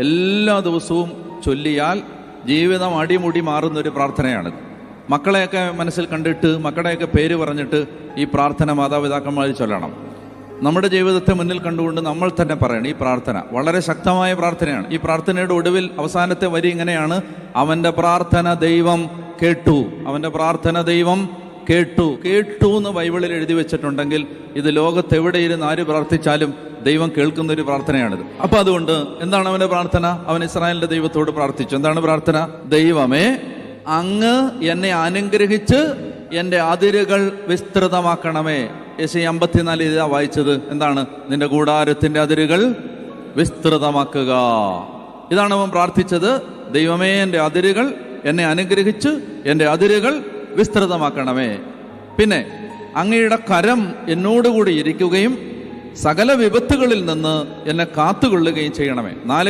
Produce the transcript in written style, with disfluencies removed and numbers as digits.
എല്ലാ ദിവസവും ചൊല്ലിയാൽ ജീവിതം അടിമുടി മാറുന്നൊരു പ്രാർത്ഥനയാണ്. മക്കളെയൊക്കെ മനസ്സിൽ കണ്ടിട്ട് മക്കളുടെയൊക്കെ പേര് പറഞ്ഞിട്ട് ഈ പ്രാർത്ഥന മാതാപിതാക്കന്മാർ ചൊല്ലണം. നമ്മുടെ ജീവിതത്തെ മുന്നിൽ കണ്ടുകൊണ്ട് നമ്മൾ തന്നെ പറയണം. ഈ പ്രാർത്ഥന വളരെ ശക്തമായ പ്രാർത്ഥനയാണ്. ഈ പ്രാർത്ഥനയുടെ ഒടുവിൽ അവസാനത്തെ വരി ഇങ്ങനെയാണ്: അവൻ്റെ പ്രാർത്ഥന ദൈവം കേട്ടു. അവൻ്റെ പ്രാർത്ഥന ദൈവം കേട്ടു. കേട്ടു എന്ന് ബൈബിളിൽ എഴുതി വെച്ചിട്ടുണ്ടെങ്കിൽ ഇത് ലോകത്തെവിടെയിരുന്ന് ആര് പ്രാർത്ഥിച്ചാലും ദൈവം കേൾക്കുന്നൊരു പ്രാർത്ഥനയാണിത്. അപ്പൊ അതുകൊണ്ട് എന്താണ് അവന്റെ പ്രാർത്ഥന? അവൻ ഇസ്രായേലിന്റെ ദൈവത്തോട് പ്രാർത്ഥിച്ചു. എന്താണ് പ്രാർത്ഥന? ദൈവമേ, അങ്ങ് എന്നെ അനുഗ്രഹിച്ച് എൻ്റെ അതിരുകൾ വിസ്തൃതമാക്കണമേ. യെശയ്യാ 54 ഇതാ വായിച്ചത്. എന്താണ്? നിന്റെ കൂടാരത്തിന്റെ അതിരുകൾ വിസ്തൃതമാക്കുക. ഇതാണ് അവൻ പ്രാർത്ഥിച്ചത്. ദൈവമേ, എൻ്റെ അതിരുകൾ എന്നെ അനുഗ്രഹിച്ച് എൻ്റെ അതിരുകൾ വിസ്തൃതമാക്കണമേ. പിന്നെ അങ്ങയുടെ കരം എന്നോടുകൂടി ഇരിക്കുകയും സകല വിപത്തുകളിൽ നിന്ന് എന്നെ കാത്തുകൊള്ളുകയും ചെയ്യണമേ.